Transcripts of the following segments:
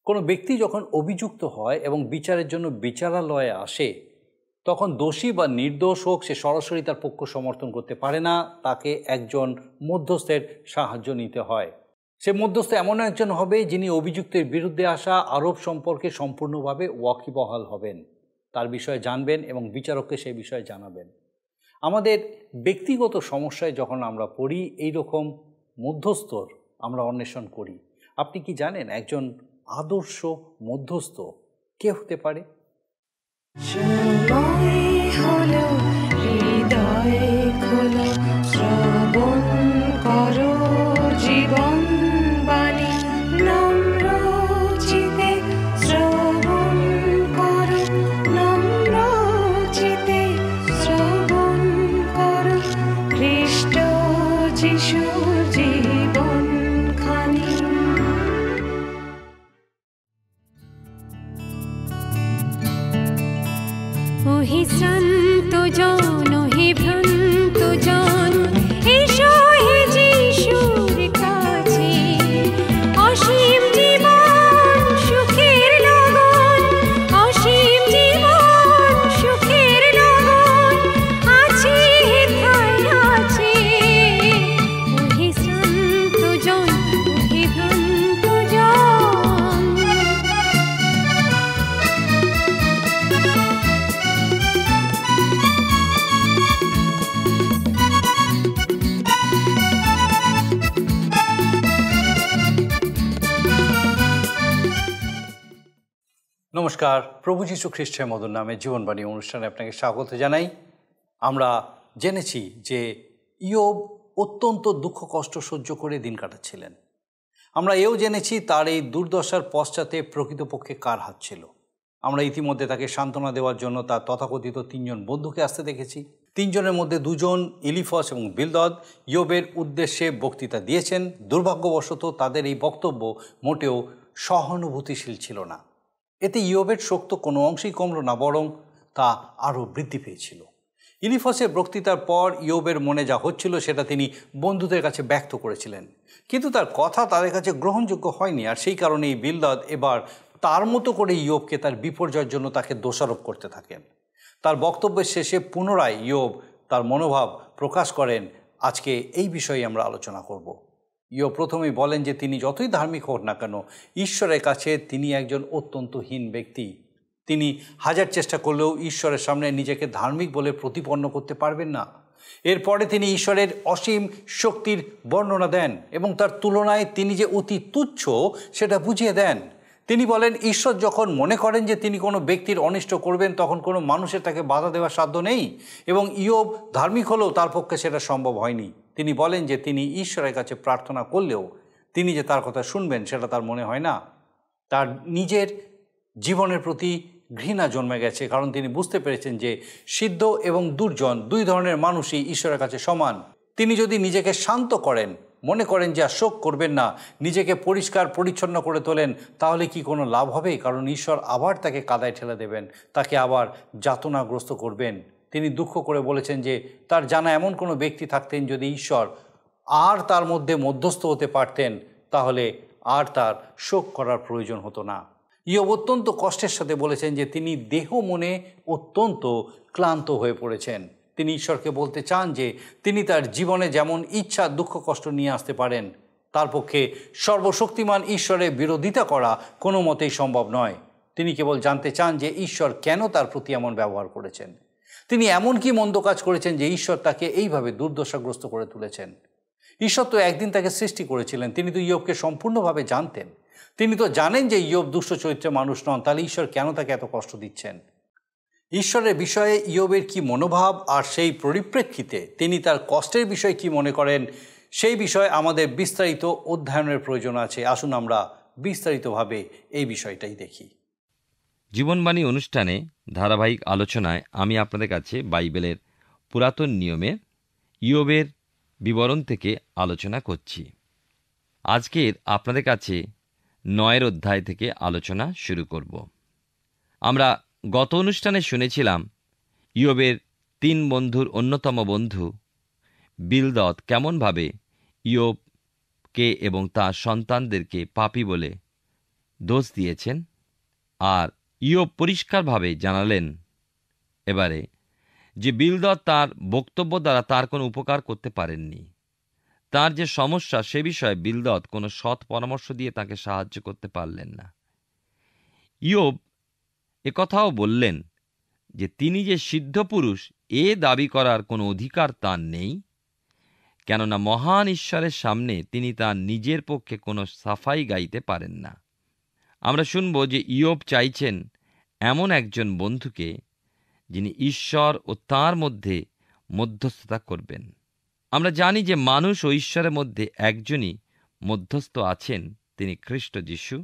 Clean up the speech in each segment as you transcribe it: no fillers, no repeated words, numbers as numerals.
কোনো ব্যক্তি যখন অভিযুক্ত হয় এবং বিচারের জন্য বিচারালয়ে আসে, তখন দোষী বা নির্দোষ হোক, সে সরাসরি তার পক্ষ সমর্থন করতে পারে না। তাকে একজন মধ্যস্থের সাহায্য নিতে হয়। সে মধ্যস্থ এমন একজন হবে যিনি অভিযুক্তের বিরুদ্ধে আসা আরোপ সম্পর্কে সম্পূর্ণভাবে ওয়াকিবহাল হবেন, তার বিষয়ে জানবেন এবং বিচারককে সেই বিষয়ে জানাবেন। আমাদের ব্যক্তিগত সমস্যায় যখন আমরা পড়ি, এই রকম মধ্যস্থর আমরা অন্বেষণ করি। আপনি কি জানেন একজন আদর্শ মধ্যস্থ কে হতে পারে? হে শ্রান্ত জন, হে ভ্রান্ত জন, এসো হে যিশুর কাছে। অসীম জীবন সুখের লগন, অসীম জীবন সুখের লগন আছে হেথায় আছে। হে শ্রান্ত জন, হে ভ্রান্ত জন। নমস্কার, প্রভু যীশু খ্রিস্টের মধুর নামে জীবনবাণী অনুষ্ঠানে আপনাকে স্বাগত জানাই। আমরা জেনেছি যে ইয়োব অত্যন্ত দুঃখ কষ্ট সহ্য করে দিন কাটাচ্ছিলেন। আমরা এও জেনেছি তার এই দুর্দশার পশ্চাতে প্রকৃতপক্ষে কার হাত ছিল। আমরা ইতিমধ্যে তাকে সান্ত্বনা দেওয়ার জন্য তার তথাকথিত 3 জন বন্ধুকে আসতে দেখেছি। 3 জনের মধ্যে 2 জন, ইলিফস এবং বিলদদ, ইয়োবের উদ্দেশ্যে বক্তৃতা দিয়েছেন। দুর্ভাগ্যবশত তাদের এই বক্তব্য মোটেও সহানুভূতিশীল ছিল না। এতে ইয়োবের শোক তো কোনো অংশেই কমল না, বরং তা আরও বৃদ্ধি পেয়েছিল। ইলিফসের বক্তৃতার পর ইয়োবের মনে যা হচ্ছিল সেটা তিনি বন্ধুদের কাছে ব্যক্ত করেছিলেন, কিন্তু তার কথা তাদের কাছে গ্রহণযোগ্য হয়নি। আর সেই কারণেই বিলদদ এবার তার মতো করে ইয়োবকে তার বিপর্যয়ের জন্য তাকে দোষারোপ করতে থাকেন। তার বক্তব্যের শেষে পুনরায় ইয়োব তার মনোভাব প্রকাশ করেন। আজকে এই বিষয়ে আমরা আলোচনা করব। ইয়োব প্রথমেই বলেন যে তিনি যতই ধার্মিক হোক না কেন, ঈশ্বরের কাছে তিনি একজন অত্যন্ত হীন ব্যক্তি। তিনি হাজার চেষ্টা করলেও ঈশ্বরের সামনে নিজেকে ধার্মিক বলে প্রতিপন্ন করতে পারবেন না। এরপরে তিনি ঈশ্বরের অসীম শক্তির বর্ণনা দেন এবং তার তুলনায় তিনি যে অতি তুচ্ছ সেটা বুঝিয়ে দেন। তিনি বলেন, ঈশ্বর যখন মনে করেন যে তিনি কোনো ব্যক্তির অনিষ্ট করবেন, তখন কোনো মানুষের তাকে বাধা দেওয়ার সাধ্য নেই, এবং ইয়োব ধার্মিক হলেও তার পক্ষে সেটা সম্ভব হয়নি। তিনি বলেন যে তিনি ঈশ্বরের কাছে প্রার্থনা করলেও তিনি যে তার কথা শুনবেন সেটা তার মনে হয় না। তার নিজের জীবনের প্রতি ঘৃণা জন্মে গেছে, কারণ তিনি বুঝতে পেরেছেন যে সিদ্ধ এবং দুর্জন 2 ধরনের মানুষই ঈশ্বরের কাছে সমান। তিনি যদি নিজেকে শান্ত করেন, মনে করেন যে আর শোক করবেন না, নিজেকে পরিষ্কার পরিচ্ছন্ন করে তোলেন, তাহলে কি কোনো লাভ হবে? কারণ ঈশ্বর আবার তাকে কাদায় ঠেলে দেবেন, তাকে আবার যাতনাগ্রস্ত করবেন। তিনি দুঃখ করে বলেছেন যে তার জানা এমন কোনো ব্যক্তি থাকতেন, যদি ঈশ্বর আর তার মধ্যে মধ্যস্থ হতে পারতেন, তাহলে আর তার শোক করার প্রয়োজন হতো না। ইয়োব অত্যন্ত কষ্টের সাথে বলেছেন যে তিনি দেহ মনে অত্যন্ত ক্লান্ত হয়ে পড়েছেন। তিনি ঈশ্বরকে বলতে চান যে তিনি তার জীবনে যেমন ইচ্ছা দুঃখ কষ্ট নিয়ে আসতে পারেন, তার পক্ষে সর্বশক্তিমান ঈশ্বরের বিরোধিতা করা কোনো মতেই সম্ভব নয়। তিনি কেবল জানতে চান যে ঈশ্বর কেন তার প্রতি এমন ব্যবহার করেছেন। তিনি এমন কি মন্দ কাজ করেছেন যে ঈশ্বর তাকে এইভাবে দুর্দশাগ্রস্ত করে তুলেছেন? ঈশ্বর তো একদিন তাকে সৃষ্টি করেছিলেন। তিনি তো ইয়োবকে সম্পূর্ণভাবে জানতেন। তিনি তো জানেন যে ইয়োব দুষ্ট চরিত্রের মানুষ নন, তাহলে ঈশ্বর কেন তাকে এত কষ্ট দিচ্ছেন? ঈশ্বরের বিষয়ে ইয়োবের কি মনোভাব, আর সেই পরিপ্রেক্ষিতে তিনি তার কষ্টের বিষয়ে কি মনে করেন, সেই বিষয়ে আমাদের বিস্তারিত অধ্যয়নের প্রয়োজন আছে। আসুন আমরা বিস্তারিতভাবে এই বিষয়টাই দেখি। জীবনবাণী অনুষ্ঠানে ধারাবাহিক আলোচনায় আমি আপনাদের কাছে বাইবেলের পুরাতন নিয়মে ইয়োবের বিবরণ থেকে আলোচনা করছি। আজকের আপনাদের কাছে 9 অধ্যায় থেকে আলোচনা শুরু করব। আমরা গত অনুষ্ঠানে শুনেছিলাম ইয়োবের 3 বন্ধুর অন্যতম বন্ধু বিলদদ কেমনভাবে ইয়োবকে এবং তার সন্তানদেরকে পাপী বলে দোষ দিয়েছেন, আর ইয়োব পরিষ্কারভাবে জানালেন এবারে যে বিলদদ তার বক্তব্য দ্বারা তার কোনো উপকার করতে পারেননি। তার যে সমস্যা সে বিষয়ে বিলদদ কোনো সৎ পরামর্শ দিয়ে তাকে সাহায্য করতে পারলেন না। ইয়োব একথাও বললেন যে তিনি যে সিদ্ধ পুরুষ এ দাবি করার কোনো অধিকার তার নেই, কেননা মহান ঈশ্বরের সামনে তিনি তার নিজের পক্ষে কোনো সাফাই গাইতে পারেন না। আমরা শুনব যে ইয়োব চাইছেন এমন একজন বন্ধুকে যিনি ঈশ্বর ও তাঁর মধ্যে মধ্যস্থতা করবেন। আমরা জানি যে মানুষ ও ঈশ্বরের মধ্যে একজনই মধ্যস্থ আছেন, তিনি খ্রিস্ট যীশু।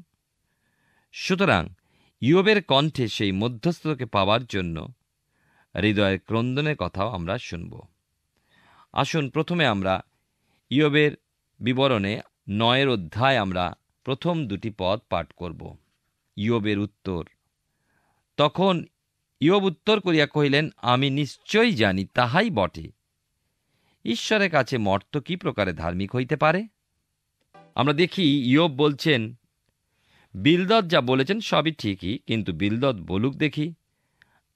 সুতরাং ইয়োবের কণ্ঠে সেই মধ্যস্থতাকে পাওয়ার জন্য হৃদয়ের ক্রন্দনের কথাও আমরা শুনব। আসুন প্রথমে আমরা ইয়োবের বিবরণে 9 অধ্যায় আমরা প্রথম 2 পদ পাঠ করব। ইয়োবের উত্তর। তখন ইয়োব উত্তর করিয়া কহিলেন, আমি নিশ্চয়ই জানি তাহাই বটে, ঈশ্বরের কাছে মর্ত কি প্রকারে ধার্মিক হইতে পারে। আমরা দেখি ইয়োব বলছেন বিলদদ যা বলেছেন সবই ঠিকই, কিন্তু বিলদদ বলুক দেখি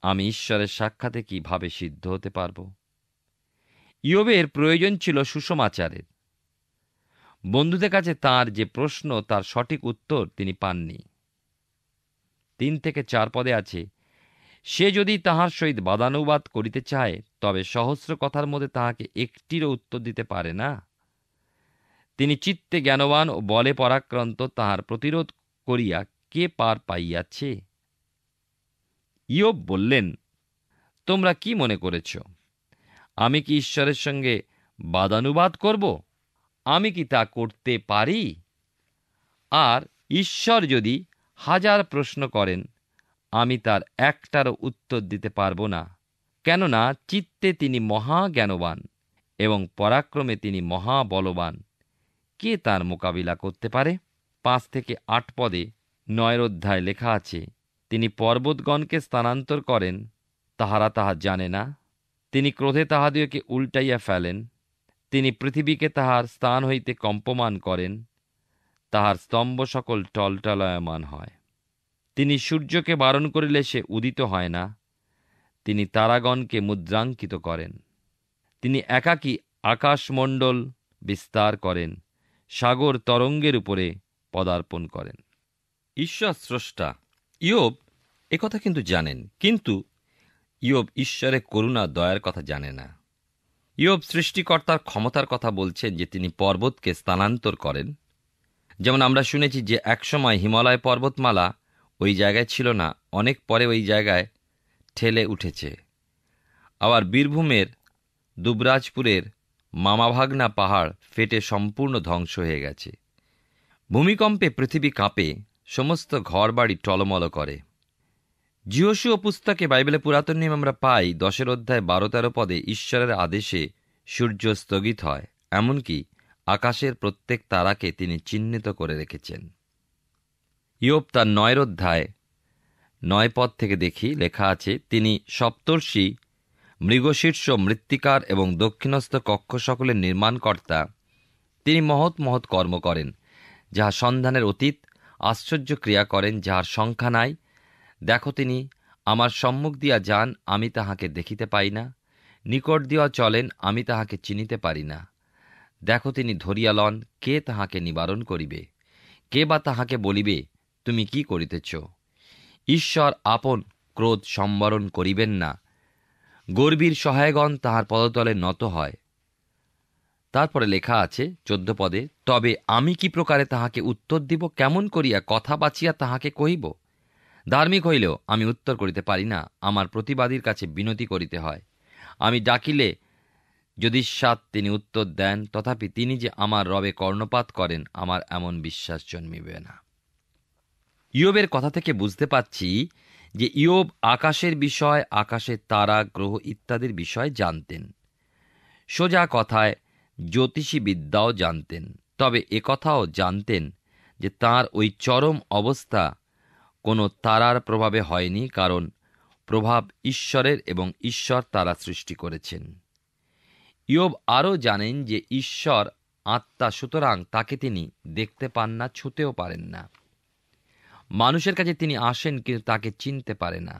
আমি ঈশ্বরের সাক্ষাতে কিভাবে সিদ্ধ হতে পারব। ইয়োবের প্রয়োজন ছিল সুসমাচারের। বন্ধুদের কাছে তার যে প্রশ্ন তার সঠিক উত্তর তিনি পাননি। 3 থেকে 4 পদে আছে, সে যদি তাহার সহিত বাদানুবাদ করিতে চায় তবে সহস্র কথার মধ্যে তাহাকে একটিরও উত্তর দিতে পারে না। তিনি চিত্তে জ্ঞানবান ও বলে পরাক্রান্ত, তাহার প্রতিরোধ করিয়া কে পার পাইয়াছে। ইয়োব বললেন, তোমরা কি মনে করেছ, আমি কি ঈশ্বরের সঙ্গে বাদানুবাদ করব? আমি কি তা করতে পারি? আর ঈশ্বর যদি 1000 প্রশ্ন করেন আমি তার একটারও উত্তর দিতে পারব না, কেননা চিত্তে তিনি মহা জ্ঞানবান এবং পরাক্রমে তিনি মহাবলবান। কে তার মোকাবিলা করতে পারে? 5 থেকে 8 পদে 9 অধ্যায় লেখা আছে, তিনি পর্বতগণকে স্থানান্তর করেন, তাহারা তাহা জানে না। তিনি ক্রোধে তাহাদিওকে উল্টাইয়া ফেলেন। তিনি পৃথিবীকে তাহার স্থান হইতে কম্পমান করেন, তাহার স্তম্ভ সকল টলটলায়মান হয়। তিনি সূর্যকে বারণ করিলে সে উদিত হয় না, তিনি তারাগণকে মুদ্রাঙ্কিত করেন। তিনি একাকী আকাশমণ্ডল বিস্তার করেন, সাগর তরঙ্গের উপরে পদার্পণ করেন। ঈশ্বর স্রষ্টা। ইয়োব একথা কিন্তু জানেন, কিন্তু ইয়োব ঈশ্বরের করুণা দয়ার কথা জানে না। ইয়োব সৃষ্টিকর্তার ক্ষমতার কথা বলছেন যে তিনি পর্বতকে স্থানান্তর করেন। যেমন আমরা শুনেছি যে একসময় হিমালয় পর্বতমালা ওই জায়গায় ছিল না, অনেক পরে ওই জায়গায় ঠেলে উঠেছে। আবার বীরভূমের দুবরাজপুরের মামাভাগনা পাহাড় ফেটে সম্পূর্ণ ধ্বংস হয়ে গেছে। ভূমিকম্পে পৃথিবী কাঁপে, সমস্ত ঘরবাড়ি টলমল করে। যিহোশূয়া পুস্তকে বাইবেলে পুরাতন নিয়ম আমরা পাই 10 অধ্যায় 12-13 পদে ঈশ্বরের আদেশে সূর্য স্থগিত হয়, এমনকি আকাশের প্রত্যেক তারাকে তিনি চিহ্নিত করে রেখেছেন। ইয়োব তার 9 অধ্যায় 9 পদ থেকে দেখি লেখা আছে, তিনি সপ্তর্ষি, মৃগশীর্ষ, মৃত্তিকার এবং দক্ষিণস্থ কক্ষ সকলের নির্মাণকর্তা। তিনি মহৎ মহৎ কর্ম করেন, যাহা সন্ধানের অতীত, আশ্চর্য ক্রিয়া করেন যাহার সংখ্যা নাই। দেখো তিনি আমার সম্মুখ দিয়া যান, আমি তাহাকে দেখিতে পাই না। নিকট দিয়া চলেন, আমি তাহাকে চিনিতে পারি না। দেখো তিনি ধরিয়া লন, কে তাহাকে নিবারণ করিবে? কে বা তাহাকে বলিবে, তুমি কি করিতেছ? ঈশ্বর আপন ক্রোধ সম্বরণ করিবেন না। গর্বীর সহায়গণ তাহার পদতলে নত হয়। তারপরে লেখা আছে 14 পদে, তবে আমি কি প্রকারে তাহাকে উত্তর দিব? কেমন করিয়া কথা বাঁচিয়া তাহাকে কহিব? ধার্মিক হইলেও আমি উত্তর করিতে পারি না, আমার প্রতিবাদীর কাছে বিনতি করিতে হয়। আমি ডাকিলে যদি তিনি উত্তর দেন, তথাপি তিনি যে আমার রবে কর্ণপাত করেন, আমার এমন বিশ্বাস জন্মিবে না। ইয়োবের কথা থেকে বুঝতে পাচ্ছি যে ইয়োব আকাশের বিষয়, আকাশের তারা, গ্রহ ইত্যাদির বিষয় জানতেন। সোজা কথায় জ্যোতিষী বিদ্যাও জানতেন। তবে একথাও জানতেন যে তাঁর ওই চরম অবস্থা কোনো তারার প্রভাবে হয়নি, কারণ প্রভাব ঈশ্বরের এবং ঈশ্বর তারা সৃষ্টি করেছেন। ইয়োব আরও জানেন যে ঈশ্বর আত্মা, সুতরাং তাকে তিনি দেখতে পান না, ছুঁতেও পারেন না। মানুষের কাছে তিনি আসেন, কিন্তু তাকে চিনতে পারে না।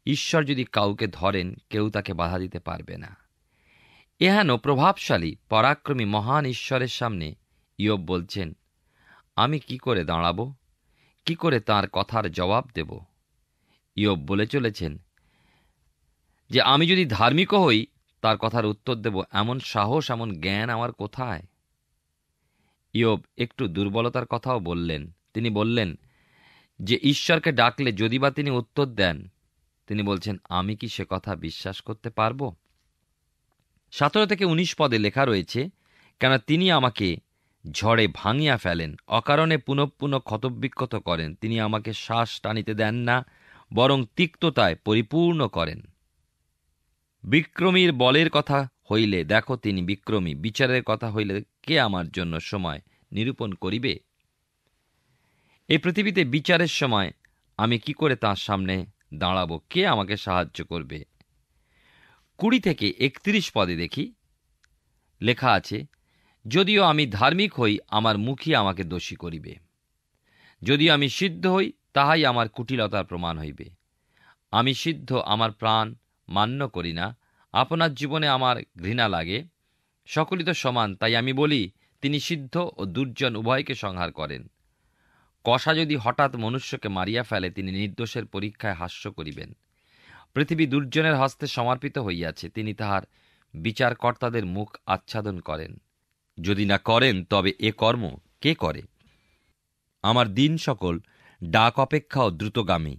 ঈশ্বর যদি কাউকে ধরেন, কেউ তাকে বাধা দিতে পারবে না। এহেন প্রভাবশালী পরাক্রমী মহান ঈশ্বরের সামনে ইয়োব বলছেন, আমি কি করে দাঁড়াব? কি করে তাঁর কথার জবাব দেব? ইয়োব বলে চলেছেন যে আমি যদি ধার্মিকও হই, তার কথার উত্তর দেব, এমন সাহস, এমন জ্ঞান আমার কোথায়? ইয়োব একটু দুর্বলতার কথাও বললেন। তিনি বললেন যে ঈশ্বরকে ডাকলে যদি বা তিনি উত্তর দেন, তিনি বলছেন, আমি কি সে কথা বিশ্বাস করতে পারব? 17 থেকে 19 পদে লেখা রয়েছে, কেন তিনি আমাকে ঝড়ে ভাঙিয়া ফেলেন, অকারণে পুনঃ পুনঃ ক্ষতবিক্ষত করেন। তিনি আমাকে শ্বাস টানিতে দেন না, বরং তিক্ততায় পরিপূর্ণ করেন। বিক্রমীর বলের কথা হইলে দেখো তিনি বিক্রমী, বিচারের কথা হইলে কে আমার জন্য সময় নিরূপণ করিবে? এই পৃথিবীতে বিচারের সময় আমি কি করে তাঁর সামনে দাঁড়াবো? কে আমাকে সাহায্য করবে? 20 থেকে 31 পদে দেখি লেখা আছে, যদিও আমি ধার্মিক হই, আমার মুখই আমাকে দোষী করিবে। যদিও আমি সিদ্ধ হই, তাহাই আমার কুটিলতার প্রমাণ হইবে। আমি সিদ্ধ, আমার প্রাণ মান্য করি না। আপনার জীবনে আমার ঘৃণা লাগে। সকলই তো সমান, তাই আমি বলি, তিনি সিদ্ধ ও দুর্জন উভয়কে সংহার করেন। কষা যদি হঠাৎ মনুষ্যকে মারিয়া ফেলে, তিনি নির্দোষের পরীক্ষায় হাস্য করিবেন। পৃথিবী দুর্জনের হস্তে সমর্পিত হইয়াছে, তিনি তাহার বিচারকর্তাদের মুখ আচ্ছাদন করেন। যদি না করেন, তবে এ কর্ম কে করে? আমার দিন সকল ডাক অপেক্ষাও দ্রুতগামী।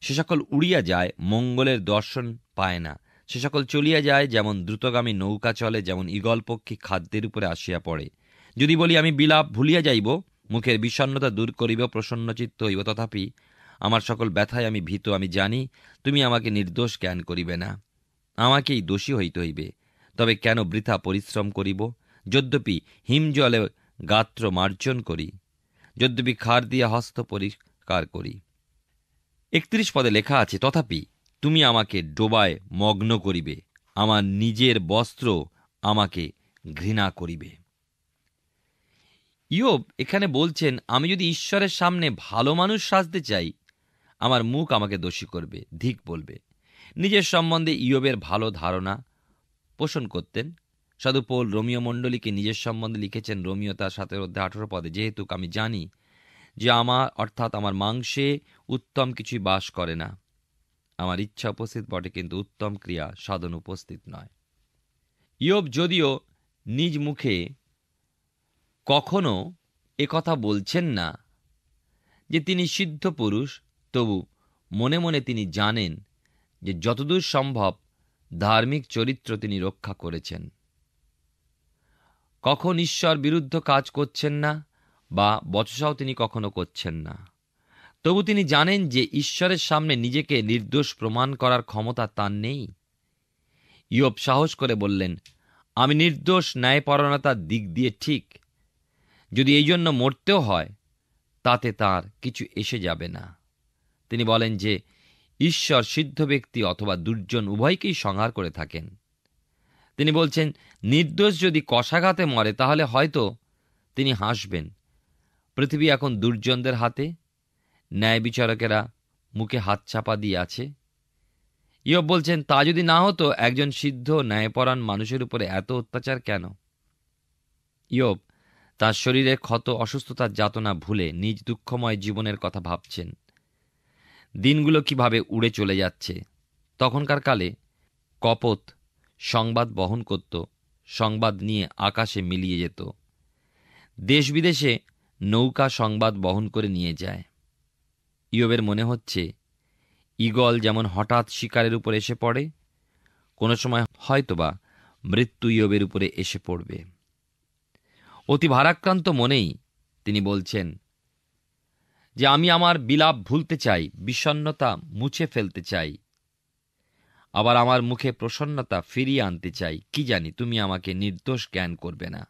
সে সকল উড়িয়া যায়, মঙ্গলের দর্শন পায় না। সে সকল চলিয়া যায়, যেমন দ্রুতগামী নৌকা চলে, যেমন ঈগল পক্ষী খাদ্যের উপরে আসিয়া পড়ে। যদি বলি আমি বিলাপ ভুলিয়া যাইব, মুখের বিষণ্ণতা দূর করিব, প্রসন্নচিত্ত হইব, তথাপি আমার সকল ব্যথায় আমি ভীত। আমি জানি তুমি আমাকে নির্দোষ জ্ঞান করিবে না, আমাকেই দোষী হইতে হইবে। তবে কেন বৃথা পরিশ্রম করিব? যদ্যপি হিমজলে গাত্র মার্জন করি, যদ্যপি খার দিয়া হস্ত পরিষ্কার করি। 31 পদে লেখা আছে, তথাপি তুমি আমাকে ডোবায় মগ্ন করিবে, আমার নিজের বস্ত্র আমাকে ঘৃণা করিবে। ইয়োব এখানে বলছেন, আমি যদি ঈশ্বরের সামনে ভালো মানুষ সাজতে চাই, আমার মুখ আমাকে দোষী করবে, ধিক বলবে। নিজের সম্বন্ধে ইয়োবের ভালো ধারণা পোষণ করতেন। সাধু পৌল রোমিও মণ্ডলীকে নিজের সম্বন্ধে লিখেছেন, রোমিও তার 7 অধ্যায় 18 পদে, যেহেতু আমি জানি যে আমার অর্থাৎ আমার মাংসে উত্তম কিছুই বাস করে না। আমার ইচ্ছা উপস্থিত বটে, কিন্তু উত্তম ক্রিয়া সাধন উপস্থিত নয়। ইয়োব যদিও নিজ মুখে কখনো একথা বলছেন না যে তিনি সিদ্ধ পুরুষ, তবু মনে মনে তিনি জানেন যে যতদূর সম্ভব ধার্মিক চরিত্র তিনি রক্ষা করেছেন। কখন ঈশ্বর বিরুদ্ধ কাজ করছেন না, বা বচসাও তিনি কখনো করছেন না। তবু তিনি জানেন যে ঈশ্বরের সামনে নিজেকে নির্দোষ প্রমাণ করার ক্ষমতা তার নেই। ইয়োব সাহস করে বললেন, আমি নির্দোষ, ন্যায়পরায়ণতার দিক দিয়ে ঠিক। যদি এই জন্য মরতেও হয়, তাতে তার কিছু এসে যাবে না। তিনি বলেন যে ঈশ্বর সিদ্ধ ব্যক্তি অথবা দুর্জন উভয়কেই সংহার করে থাকেন। তিনি বলছেন, নির্দোষ যদি কষাঘাতে মরে, তাহলে হয়তো তিনি হাসবেন। পৃথিবী এখন দুর্জনদের হাতে, ন্যায় বিচারকেরা মুখে হাত চাপা দিয়ে আছে। ইয়োব বলছেন, তা যদি না হতো, একজন সিদ্ধ ন্যায়পরায়ণ মানুষের উপরে এত অত্যাচার কেন? ইয়োব তার শরীরের ক্ষত, অসুস্থতার যাতনা ভুলে নিজ দুঃখময় জীবনের কথা ভাবছেন। দিনগুলো কিভাবে উড়ে চলে যাচ্ছে। তখনকার কালে কপোত সংবাদ বহন করত, সংবাদ নিয়ে আকাশে মিলিয়ে যেত। দেশ বিদেশে নৌকা সংবাদ বহন করে নিয়ে যায়। ইয়োবের মনে হচ্ছে, ঈগল যেমন হঠাৎ শিকারের উপর এসে পড়ে, কোনো সময় হয়তোবা মৃত্যু ইয়োবের উপরে এসে পড়বে। অতি ভারাক্রান্ত মনেই তিনি বলছেন যে আমি আমার বিলাপ ভুলতে চাই, বিষণ্ণতা মুছে ফেলতে চাই, আবার আমার মুখে প্রসন্নতা ফিরিয়ে আনতে চাই। কি জানি তুমি আমাকে নির্দোষ জ্ঞান করবে না।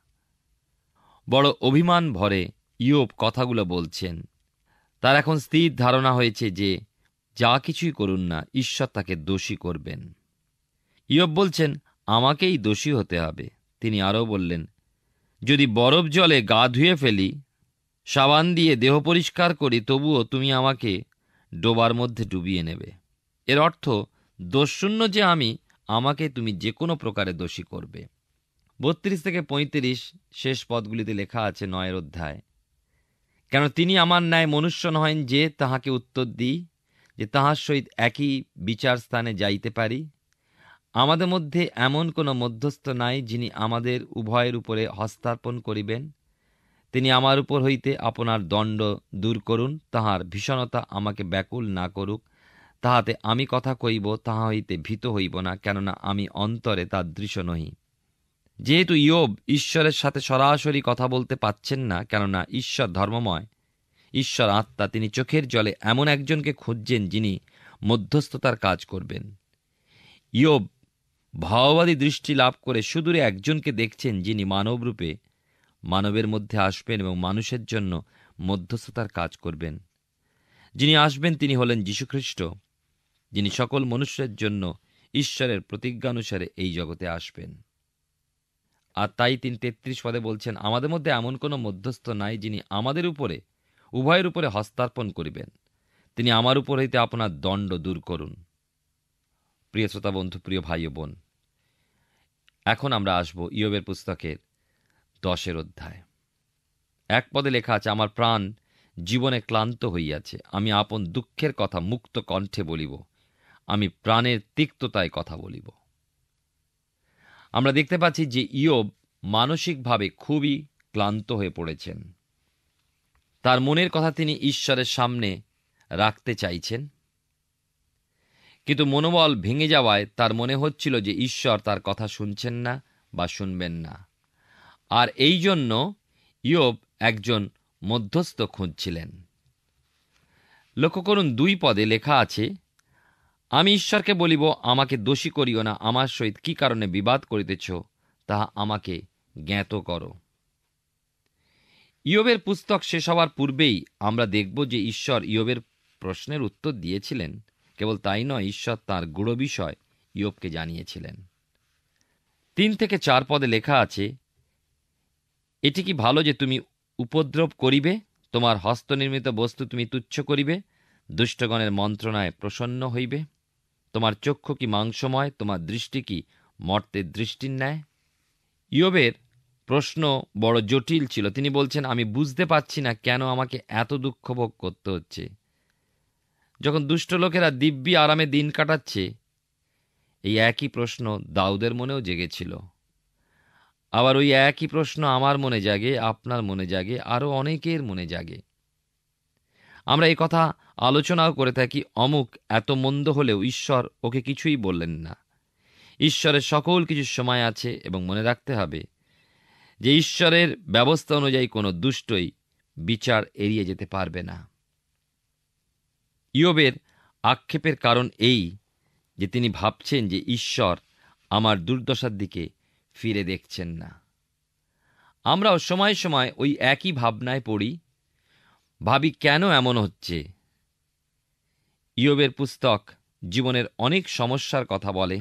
বড় অভিমান ভরে ইয়োব কথাগুলো বলছেন। তার এখন স্থির ধারণা হয়েছে যে যা কিছুই করুন না, ঈশ্বর তাকে দোষী করবেন। ইয়োব বলছেন, আমাকেই দোষী হতে হবে। তিনি আরও বললেন, যদি বরফ জলে গা ধুয়ে ফেলি, সাবান দিয়ে দেহ পরিষ্কার করি, তবুও তুমি আমাকে ডোবার মধ্যে ডুবিয়ে নেবে। এর অর্থ দোষশূন্য যে আমি, আমাকে তুমি যে কোনো প্রকারে দোষী করবে। 32 থেকে 35 শেষ পদগুলিতে লেখা আছে 9 অধ্যায়, কেন তিনি আমার ন্যায় মনুষ্য নহেন যে তাহাকে উত্তর দিই, যে তাহার সহিত একই বিচার স্থানে যাইতে পারি। আমাদের মধ্যে এমন কোনো মধ্যস্থ নাই যিনি আমাদের উভয়ের উপরে হস্তার্পণ করিবেন। তিনি আমার উপর হইতে আপনার দণ্ড দূর করুন, তাহার ভীষণতা আমাকে ব্যাকুল না করুক। তাহাতে আমি কথা কইব, তাহা হইতে ভীত হইব না, কেননা আমি অন্তরে তার দৃশ্য নহি। যেহেতু ইয়োব ঈশ্বরের সাথে সরাসরি কথা বলতে পাচ্ছেন না, কেননা ঈশ্বর ধর্মময়, ঈশ্বর আত্মা, তিনি চোখের জলে এমন একজনকে খুঁজছেন যিনি মধ্যস্থতার কাজ করবেন। ইয়োব ভাববাদী দৃষ্টি লাভ করে সুদূরে একজনকে দেখছেন যিনি মানবরূপে মানবের মধ্যে আসবেন এবং মানুষের জন্য মধ্যস্থতার কাজ করবেন। যিনি আসবেন তিনি হলেন যীশুখ্রিস্ট, যিনি সকল মনুষ্যের জন্য ঈশ্বরের প্রতিজ্ঞানুসারে এই জগতে আসবেন। আর তাই তিনি 33 পদে বলছেন, আমাদের মধ্যে এমন কোনো মধ্যস্থ নাই যিনি আমাদের উপরে উভয়ের উপরে হস্তার্পণ করিবেন। তিনি আমার উপর হইতে আপনার দণ্ড দূর করুন। প্রিয় শ্রোতা বন্ধু, প্রিয় ভাই ও বোন, এখন আমরা আসব ইয়োবের পুস্তকের 10 অধ্যায়। 1 পদে লেখা আছে, আমার প্রাণ জীবনে ক্লান্ত হইয়াছে, আমি আপন দুঃখের কথা মুক্ত কণ্ঠে বলিব, আমি প্রাণের তিক্ততায় কথা বলিব। আমরা দেখতে পাচ্ছি যে ইয়োব মানসিকভাবে খুবই ক্লান্ত হয়ে পড়েছেন। তার মনের কথা তিনি ঈশ্বরের সামনে রাখতে চাইছেন, কিন্তু মনোবল ভেঙে যাওয়ায় তার মনে হচ্ছিল যে ঈশ্বর তার কথা শুনছেন না বা শুনবেন না। আর এই জন্য ইয়োব একজন মধ্যস্থ খুঁজছিলেন। লক্ষ্য করুন 2 পদে লেখা আছে, আমি ঈশ্বরকে বলিব, আমাকে দোষী করিও না, আমার সহিত কি কারণে বিবাদ করিতেছ তাহা আমাকে জ্ঞাত করো। ইয়োবের পুস্তক শেষ হওয়ার পূর্বেই আমরা দেখব যে ঈশ্বর ইয়োবের প্রশ্নের উত্তর দিয়েছিলেন। কেবল তাই নয়, ঈশ্বর তাঁর গূঢ় বিষয় ইয়োবকে জানিয়েছিলেন। 3 থেকে 4 পদে লেখা আছে, এটি কি ভালো যে তুমি উপদ্রব করিবে? তোমার হস্তনির্মিত বস্তু তুমি তুচ্ছ করিবে, দুষ্টগণের মন্ত্রণায় প্রসন্ন হইবে। তোমার চক্ষু কি মাংসময়, তোমার দৃষ্টি কি মর্তের দৃষ্টির ন্যায়? ইয়োবের প্রশ্ন বড় জটিল ছিল। তিনি বলছেন, আমি বুঝতে পারছি না কেন আমাকে এত দুঃখ ভোগ করতে হচ্ছে। যখন দুষ্ট লোকেরা দিব্যি আরামে দিন কাটাচ্ছে, এই একই প্রশ্ন দাউদের মনেও জেগেছিল। আবার ওই একই প্রশ্ন আমার মনে জাগে, আপনার মনে জাগে, আরও অনেকের মনে জাগে। আমরা এই কথা আলোচনাও করে থাকি, অমুক এত মন্দ হলেও ঈশ্বর ওকে কিছুই বললেন না। ঈশ্বরের সকল কিছুর সময় আছে, এবং মনে রাখতে হবে যে ঈশ্বরের ব্যবস্থা অনুযায়ী কোনো দুষ্টই বিচার এড়িয়ে যেতে পারবে না। ইয়োবের আক্ষেপের কারণ এই যে তিনি ভাবছেন যে ঈশ্বর আমার দুর্দশার দিকে ফিরে দেখছেন না। আমরাও সময় সময় ওই একই ভাবনায় পড়ি, ভাবি কেন এমন হচ্ছে। ইয়োবের পুস্তক জীবনের অনেক সমস্যার কথা বলে।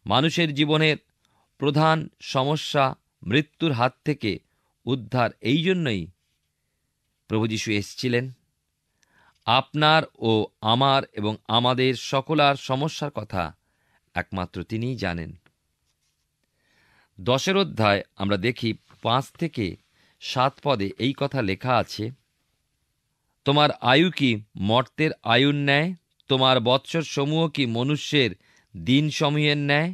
মানুষের জীবনের প্রধান সমস্যা মৃত্যুর হাত থেকে উদ্ধার, এই জন্যই প্রভু যীশু এসেছিলেন। আপনার ও আমার এবং আমাদের সকলার সমস্যার কথা একমাত্র তিনিই জানেন। 10 অধ্যায় আমরা দেখি 5 থেকে 7 পদে এই কথা লেখা আছে, তোমার আয়ু কি মর্তের আয়ুর ন্যায়? তোমার বৎসর সমূহ কি মনুষ্যের দিন সমূহের ন্যায়?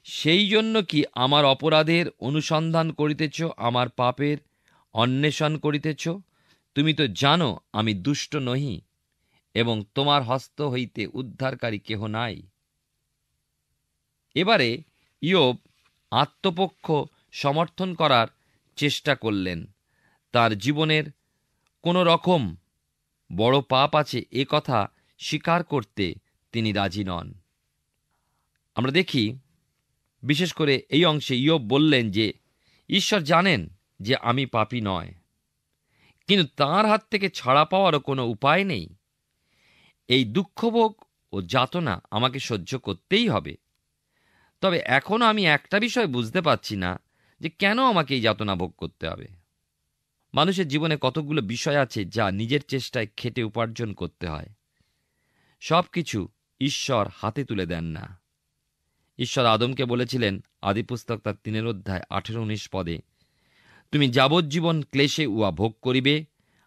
সেই জন্য কি আমার অপরাধের অনুসন্ধান করিতেছ, আমার পাপের অন্বেষণ করিতেছ? তুমি তো জানো আমি দুষ্ট নহি, এবং তোমার হস্ত হইতে উদ্ধারকারী কেহ নাই। এবারে ইয়োব আত্মপক্ষ সমর্থন করার চেষ্টা করলেন। তার জীবনের কোনো রকম বড় পাপ আছে এ কথা স্বীকার করতে তিনি রাজি নন। আমরা দেখি বিশেষ করে এই অংশে ইয়োব বললেন যে ঈশ্বর জানেন যে আমি পাপী নয়, কিন্তু তাঁর হাত থেকে ছাড়া পাওয়ারও কোনো উপায় নেই। এই দুঃখভোগ ও যাতনা আমাকে সহ্য করতেই হবে। তবে এখনও আমি একটা বিষয় বুঝতে পারছি না যে কেন আমাকে এই যাতনা ভোগ করতে হবে। মানুষের জীবনে কতগুলো বিষয় আছে যা নিজের চেষ্টায় খেটে উপার্জন করতে হয়। সব কিছু ঈশ্বর হাতে তুলে দেন না। ঈশ্বর আদমকে বলেছিলেন আদিপুস্তক তার 3 অধ্যায় 18-19 পদে, তুমি যাবজ্জীবন ক্লেশে উহা ভোগ করিবে,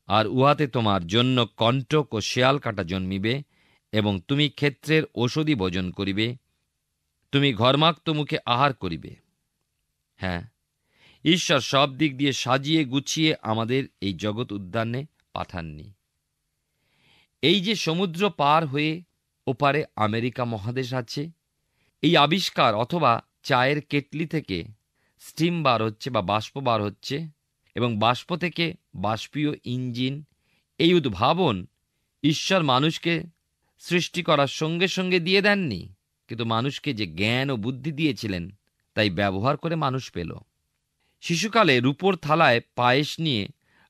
আর উহাতে তোমার জন্য কণ্টক ও শেয়াল কাটা জন্মিবে, এবং তুমি ক্ষেত্রের ঔষধি ভোজন করিবে, তুমি ঘর্মাক্ত মুখে আহার করিবে। হ্যাঁ, ঈশ্বর সব দিক দিয়ে সাজিয়ে গুছিয়ে আমাদের এই জগৎ উদ্যানে পাঠাননি। এই যে সমুদ্র পার হয়ে ওপারে আমেরিকা মহাদেশ আছে, এই আবিষ্কার অথবা চায়ের কেটলি থেকে স্টিম বার হচ্ছে বা বাষ্প বার হচ্ছে, এবং বাষ্প থেকে বাষ্পীয় ইঞ্জিন, এই উদ্ভাবন ঈশ্বর মানুষকে সৃষ্টি করার সঙ্গে সঙ্গে দিয়ে দেননি, কিন্তু মানুষকে যে জ্ঞান ও বুদ্ধি দিয়েছিলেন তাই ব্যবহার করে মানুষ পেল। শিশুকালে রূপোর থালায় পায়েস নিয়ে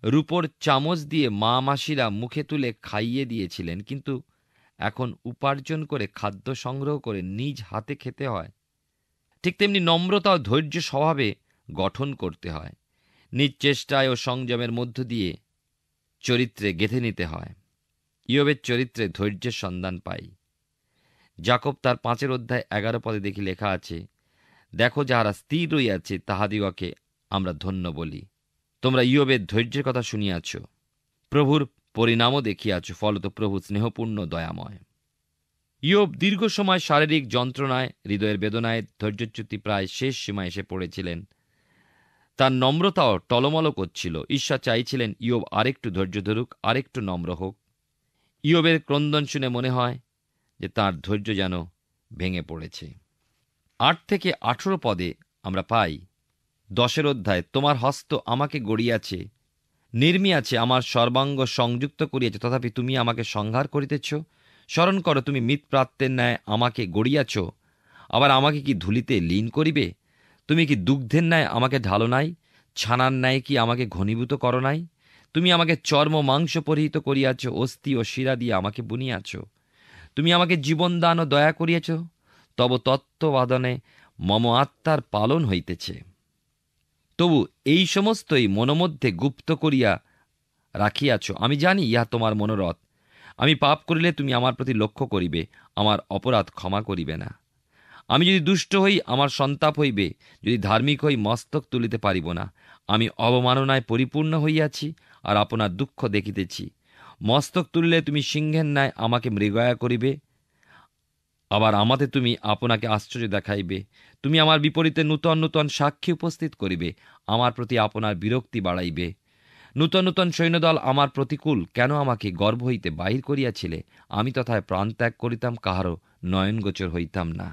রূপোর চামচ দিয়ে মা মাসিরা মুখে তুলে খাইয়ে দিয়েছিলেন, কিন্তু এখন উপার্জন করে খাদ্য সংগ্রহ করে নিজ হাতে খেতে হয়। ঠিক তেমনি নম্রতা ও ধৈর্য স্বভাবে গঠন করতে হয়, নিজ চেষ্টায় ও সংযমের মধ্য দিয়ে চরিত্রে গেঁথে নিতে হয়। ইয়োবের চরিত্রে ধৈর্যের সন্ধান পাই। যাকব তার 5 অধ্যায় 11 পদে দেখি লেখা আছে, দেখো যাহারা স্থির রইয়াছে তাহাদিগকে আমরা ধন্য বলি। তোমরা ইয়োবের ধৈর্যের কথা শুনিয়াছ, প্রভুর পরিণামও দেখিয়াছ, ফলত প্রভু স্নেহপূর্ণ দয়াময়। ইয়োব দীর্ঘ সময় শারীরিক যন্ত্রণায়, হৃদয়ের বেদনায় ধৈর্যচ্যুতি প্রায় শেষ সীমায় এসে পড়েছিলেন। তার নম্রতাও টলমল করছিল। ঈশ্বর চাইছিলেন ইয়োব আরেকটু ধৈর্য ধরুক, আরেকটু নম্র হোক। ইয়োবের ক্রন্দন শুনে মনে হয় যে তার ধৈর্য যেন ভেঙে পড়েছে। 8 থেকে 18 পদে আমরা পাই, 10 অধ্যায়, তোমার হস্ত আমাকে গড়িয়াছে, নির্মিয়াছে, আমার সর্বাঙ্গ সংযুক্ত করিয়াছে, তথাপি তুমি আমাকে সংহার করিতেছ। স্মরণ করো, তুমি মৃৎপাত্রের ন্যায় আমাকে গড়িয়াছ, আবার আমাকে কি ধুলিতে লীন করিবে? তুমি কি দুগ্ধের ন্যায় আমাকে ঢালো নাই? ছানার ন্যায় কি আমাকে ঘনীভূত করো নাই? তুমি আমাকে চর্ম মাংস পরিহিত করিয়াছ, অস্থি ও শিরা দিয়ে আমাকে বুনিয়াছ। তুমি আমাকে জীবনদান ও দয়া করিয়াছ, তব তত্ত্ববাদনে মম আত্মার পালন হইতেছে। তবু এই সমস্তই মনোমধ্যে গুপ্ত করিয়া রাখিয়াছ। আমি জানি ইহা তোমার মনোরথ। আমি পাপ করিলে তুমি আমার প্রতি লক্ষ্য করিবে, আমার অপরাধ ক্ষমা করিবে না। আমি যদি দুষ্ট হই, আমার সন্তাপ হইবে, যদি ধার্মিক হই, মস্তক তুলিতে পারিব না। আমি অবমাননায় পরিপূর্ণ হইয়াছি, আর আপনার দুঃখ দেখিতেছি। মস্তক তুলিলে তুমি সিংহের ন্যায় আমাকে মৃগয়া করিবে, আবার আমাতে তুমি আপনাকে আশ্চর্য দেখাইবে। তুমি আমার বিপরীতে নূতন নূতন সাক্ষী উপস্থিত করিবে, আমার প্রতি আপনার বিরক্তি বাড়াইবে। নূতন নূতন সৈন্যদল আমার প্রতিকূল, কেন আমাকে গর্ভ হইতে বাহির করিয়াছিলে? আমি তথায় প্রাণত্যাগ করিতাম, কাহারও নয়নগোচর হইতাম না।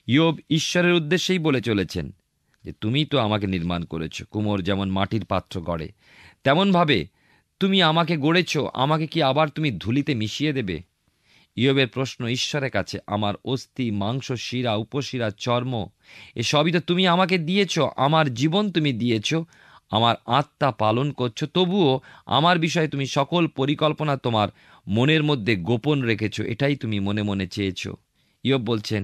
ইয়োব ঈশ্বরের উদ্দেশ্যেই বলে চলেছেন যে তুমি তো আমাকে নির্মাণ করেছ, কুমোর যেমন মাটির পাত্র গড়ে, তেমনভাবে তুমি আমাকে গড়েছ, আমাকে কি আবার তুমি ধুলিতে মিশিয়ে দেবে? ইয়োবের প্রশ্ন ঈশ্বরের কাছে, আমার অস্থি, মাংস, শিরা, উপশিরা, চর্ম, এসবই তো তুমি আমাকে দিয়েছ, আমার জীবন তুমি দিয়েছ, আমার আত্মা পালন করছো, তবুও আমার বিষয়ে তুমি সকল পরিকল্পনা তোমার মনের মধ্যে গোপন রেখেছ, এটাই তুমি মনে মনে চেয়েছ। ইয়োব বলছেন,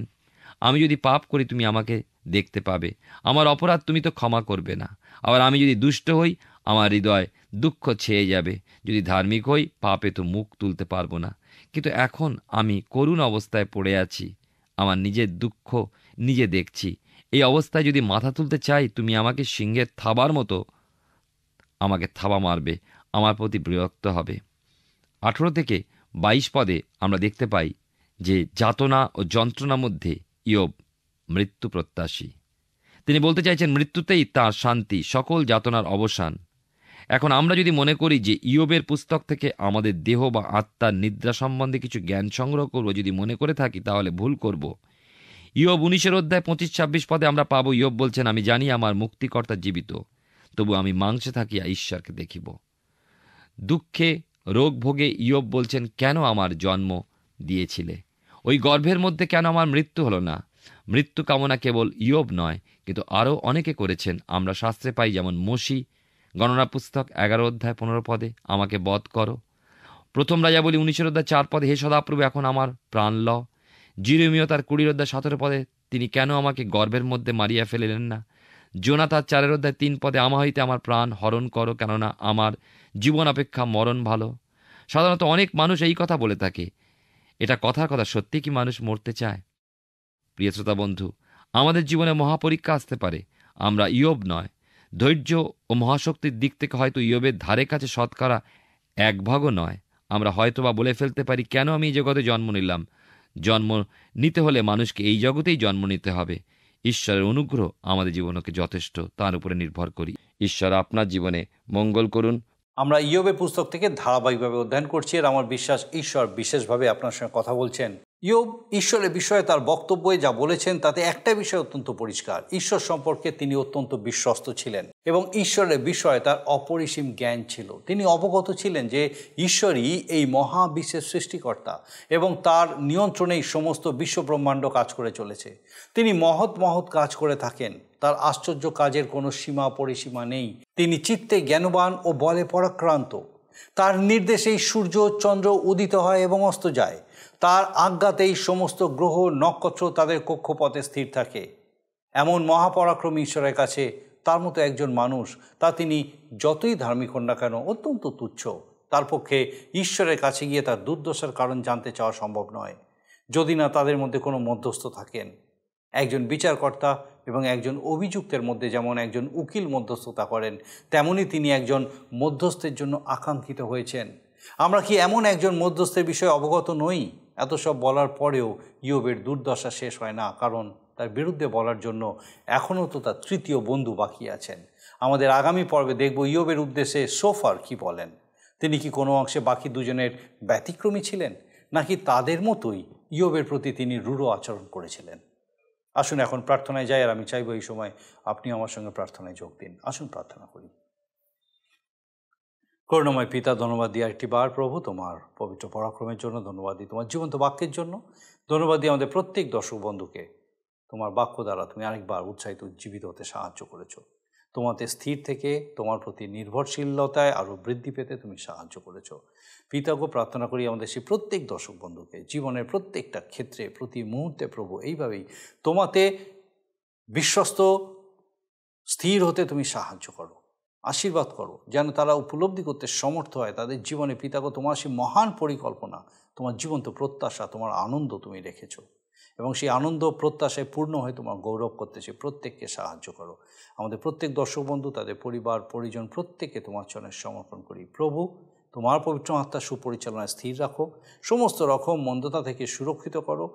আমি যদি পাপ করি তুমি আমাকে দেখতে পাবে, আমার অপরাধ তুমি তো ক্ষমা করবে না। আবার আমি যদি দুষ্ট হই, আমার হৃদয় দুঃখ ছেয়ে যাবে। যদি ধার্মিক হই, পাপে তো মুখ তুলতে পারবো না। কিন্তু এখন আমি করুণ অবস্থায় পড়ে আছি, আমার নিজের দুঃখ নিজে দেখছি। এই অবস্থায় যদি মাথা তুলতে চাই, তুমি আমাকে সিংহের থাবার মতো আমাকে থাবা মারবে, আমার প্রতি বিরক্ত হবে। 18 থেকে 22 পদে আমরা দেখতে পাই যে যাতনা ও যন্ত্রণার মধ্যে ইয়োব মৃত্যু প্রত্যাশী। তিনি বলতে চাইছেন মৃত্যুতেই তাঁর শান্তি, সকল যাতনার অবসান। এখন আমরা যদি মনে করি যে ইয়োবের পুস্তক থেকে আমাদের দেহ বা আত্মার নিদ্রা সম্বন্ধে কিছু জ্ঞান সংগ্রহ করব, যদি মনে করে থাকি তাহলে ভুল করব। ইয়োব 19 অধ্যায় 25-26 পদে আমরা পাবো, ইয়োব বলছেন, আমি জানি আমার মুক্তিকর্তা জীবিত, তবু আমি মাংসে থাকিয়া ঈশ্বরকে দেখিব। দুঃখে রোগ ভোগে ইয়োব বলছেন, কেন আমার জন্ম দিয়েছিলে? ওই গর্ভের মধ্যে কেন আমার মৃত্যু হলো না? মৃত্যু কামনা কেবল ইয়োব নয়, কিন্তু আরও অনেকে করেছেন। আমরা শাস্ত্রে পাই, যেমন মোশি গণনা পুস্তক 11 অধ্যায় 15 পদে, আমাকে বধ করো। প্রথম রাজাবলী 19 অধ্যায় 4 পদে, হে সদাপ্রভু এখন আমার প্রাণ ল। জিরেমীয় তার 20 অধ্যায় 17 পদে, তিনি কেন আমাকে গর্ভের মধ্যে মারিয়া ফেলিলেন না? জোনা তার 4:3 আমা হইতে আমার প্রাণ হরণ করো, কেননা আমার জীবন অপেক্ষা মরণ ভালো। সাধারণত অনেক মানুষ এই কথা বলে থাকে। এটা কথার কথা, সত্যি কি মানুষ মরতে চায়? প্রিয় শ্রোতা বন্ধু, আমাদের জীবনে মহাপরীক্ষা আসতে পারে। আমরা ইয়োব নয়। ধৈর্য ও মহাশক্তির দিক থেকে হয়তো ইয়োবের ধারে কাছে শতকরা 1 নয়। আমরা হয়তোবা বলে ফেলতে পারি, কেন আমি এই জগতে জন্ম নিলাম? জন্ম নিতে হলে মানুষকে এই জগতেই জন্ম নিতে হবে। ঈশ্বরের অনুগ্রহ আমাদের জীবনকে যথেষ্ট, তার উপরে নির্ভর করি। ঈশ্বর আপনার জীবনে মঙ্গল করুন। আমরা ইয়োবের পুস্তক থেকে ধারাবাহিকভাবে অধ্যয়ন করছি, আর আমার বিশ্বাস ঈশ্বর বিশেষভাবে আপনার সঙ্গে কথা বলছেন। ইয়োব ঈশ্বরের বিষয়ে তার বক্তব্যে যা বলেছেন তাতে একটা বিষয় অত্যন্ত পরিষ্কার, ঈশ্বর সম্পর্কে তিনি অত্যন্ত বিশ্বস্ত ছিলেন এবং ঈশ্বরের বিষয়ে তার অপরিসীম জ্ঞান ছিল। তিনি অবগত ছিলেন যে ঈশ্বরই এই মহাবিশ্বের সৃষ্টিকর্তা এবং তার নিয়ন্ত্রণেই সমস্ত বিশ্বব্রহ্মাণ্ড কাজ করে চলেছে। তিনি মহৎ মহৎ কাজ করে থাকেন, তার আশ্চর্য কাজের কোনো সীমা পরিসীমা নেই। তিনি চিত্তে জ্ঞানবান ও বলে পরাক্রান্ত। তার নির্দেশেই সূর্য চন্দ্র উদিত হয় এবং অস্ত যায়। তার আজ্ঞাতেই সমস্ত গ্রহ নক্ষত্র তাদের কক্ষপথে স্থির থাকে। এমন মহাপরাক্রমী ঈশ্বরের কাছে তার মতো একজন মানুষ, তা তিনি যতই ধার্মিক হন না কেন, অত্যন্ত তুচ্ছ। তার পক্ষে ঈশ্বরের কাছে গিয়ে তার দুর্দশার কারণ জানতে চাওয়া সম্ভব নয়, যদি না তাদের মধ্যে কোনো মধ্যস্থ থাকেন। একজন বিচারকর্তা এবং একজন অভিযুক্তের মধ্যে যেমন একজন উকিল মধ্যস্থতা করেন, তেমনি তিনি একজন মধ্যস্থের জন্য আকাঙ্ক্ষিত হয়েছেন। আমরা কি এমন একজন মধ্যস্থের বিষয়ে অবগত নই? এত সব বলার পরেও ইয়োবের দুর্দশা শেষ হয় না, কারণ তার বিরুদ্ধে বলার জন্য এখনও তো তার তৃতীয় বন্ধু বাকি আছেন। আমাদের আগামী পর্বে দেখব ইয়োবের উদ্দেশ্যে সোফার কি বলেন। তিনি কি কোনো অংশে বাকি দুজনের ব্যতিক্রমী ছিলেন, নাকি তাদের মতোই ইয়োবের প্রতি তিনি রূঢ় আচরণ করেছিলেন? আসুন এখন প্রার্থনায় যাই, আর আমি চাইব এই সময় আপনি আমার সঙ্গে প্রার্থনায় যোগ দিন। আসুন প্রার্থনা করি। করুণাময় পিতা, ধন্যবাদ দিই আরেকটি বার প্রভু তোমার পবিত্র পরাক্রমের জন্য, ধন্যবাদ দিই তোমার জীবন্ত বাক্যের জন্য, ধন্যবাদ দিই আমাদের প্রত্যেক দর্শক বন্ধুকে তোমার বাক্য দ্বারা তুমি আরেকবার উৎসাহিত উজ্জীবিত হতে সাহায্য করেছো। তোমাতে স্থির থেকে তোমার প্রতি নির্ভরশীলতায় আরও বৃদ্ধি পেতে তুমি সাহায্য করেছো। পিতাকে প্রার্থনা করি আমাদের সেই প্রত্যেক দর্শক বন্ধুকে জীবনের প্রত্যেকটা ক্ষেত্রে প্রতি মুহূর্তে প্রভু এইভাবেই তোমাতে বিশ্বস্ত স্থির হতে তুমি সাহায্য করো, আশীর্বাদ করো, যেন তারা উপলব্ধি করতে সমর্থ হয় তাদের জীবনে পিতাকে তোমার সেই মহান পরিকল্পনা, তোমার জীবন্ত প্রত্যাশা, তোমার আনন্দ তুমি রেখেছো, এবং সেই আনন্দ প্রত্যাশায় পূর্ণ হয়ে তোমার গৌরব করতে সে প্রত্যেককে সাহায্য করো। আমাদের প্রত্যেক দর্শক বন্ধু, তাদের পরিবার পরিজন প্রত্যেককে তোমার চরণে সমর্পণ করি। প্রভু তোমার পবিত্র আত্মার সুপরিচালনায় স্থির রাখো, সমস্ত রকম মন্দতা থেকে সুরক্ষিত করো,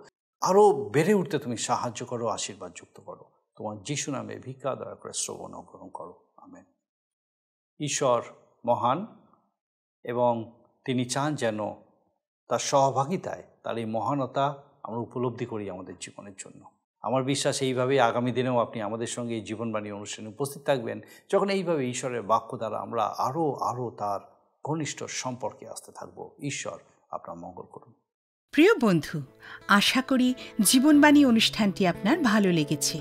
আরও বেড়ে উঠতে তুমি সাহায্য করো, আশীর্বাদ যুক্ত করো। তোমার যিশু নামে ভিক্ষা দয়া করে শ্রবণ ও গ্রহণ করো। আমেন। ঈশ্বর মহান এবং তিনি চান যেন তার সহভাগিতায় তার এই মহানতা আমরা উপলব্ধি করি আমাদের জীবনের জন্য। আমার বিশ্বাস এইভাবেই আগামী দিনেও আপনি আমাদের সঙ্গে এই জীবনবাণী অনুষ্ঠানে উপস্থিত থাকবেন, যখন এইভাবে ঈশ্বরের বাক্য দ্বারা আমরা আরও তার ঘনিষ্ঠ সম্পর্কে আসতে থাকব। ঈশ্বর আপনার মঙ্গল করুন। প্রিয় বন্ধু, আশা করি জীবনবাণী অনুষ্ঠানটি আপনার ভালো লেগেছে।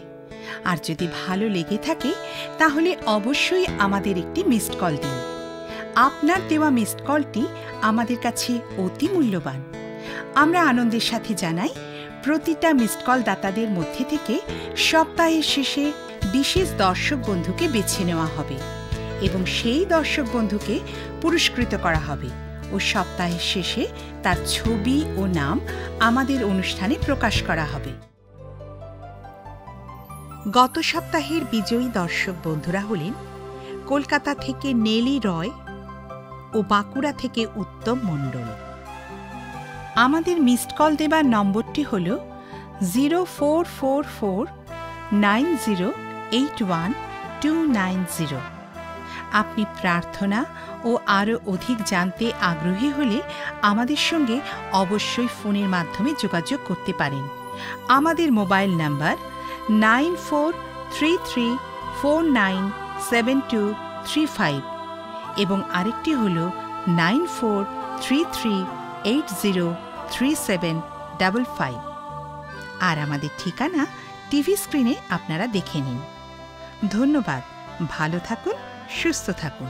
আর যদি ভালো লেগে থাকে তাহলে অবশ্যই আমাদের একটি মিসড কল দিন। আপনার দেওয়া মিসড কলটি আমাদের কাছে অতি মূল্যবান। আমরা আনন্দের সাথে জানাই, প্রতিটা মিসড কল দাতাদের মধ্যে থেকে সপ্তাহের শেষে বিশেষ দর্শক বন্ধুকে বেছে নেওয়া হবে এবং সেই দর্শক বন্ধুকে পুরস্কৃত করা হবে ও সপ্তাহের শেষে তার ছবি ও নাম আমাদের অনুষ্ঠানে প্রকাশ করা হবে। গত সপ্তাহের বিজয়ী দর্শক বন্ধুরা হলেন কলকাতা থেকে নেলি রয় ও বাঁকুড়া থেকে উত্তম মণ্ডল। আমাদের মিসড কল দেবার নম্বরটি হল 044490812990। আপনি প্রার্থনা ও আরও অধিক জানতে আগ্রহী হলে আমাদের সঙ্গে অবশ্যই ফোনের মাধ্যমে যোগাযোগ করতে পারেন। আমাদের মোবাইল নাম্বার 9433497235 এবং আরেকটি হল 9433803755। আর আমাদের ঠিকানা টিভি স্ক্রিনে আপনারা দেখে নিন। ধন্যবাদ। ভালো থাকুন, সুস্থ থাকুন।